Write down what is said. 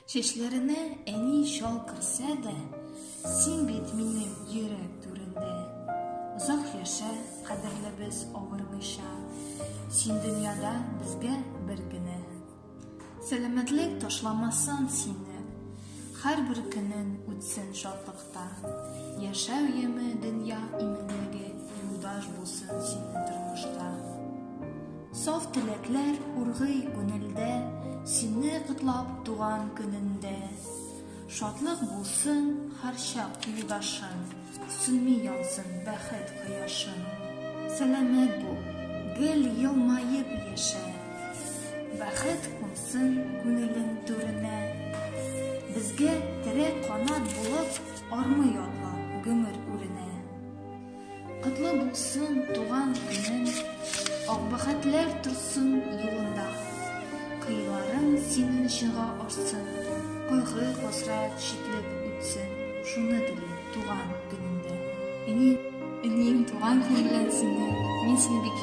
Чәчләренә әни шал керсә дә, син бит минем йөрәк түрендә. Озак яшә, кадерле без авырмыйча, син дөньяда безгә бер генә. Сәламәтлек ташламасын сине, һәрбер көнең үтсен шатлыкта. Яшәү яме дөнья именлеге, юлдаш булсын синең тормышта. Саф теләкләр ургый күңелдә, сине котлап туган көнендә. Шатлык булсын һәр чак юлдашың, сүнми янсын бәхет кояшың. Сәламәт бул, гел елмаеп яшә, бәхет кунсын күңелең түренә. Безгә терәк канат булып, армый атла гомер үренә. Котлы булсын туган көнең, ак бәхетләр торсын юлында. Кыйларың синең чыга арсын, кайгы хәсрәт чиклеп үтсен, шуны телим туган көнендә. Энем туган көн белән сине, мин сине бик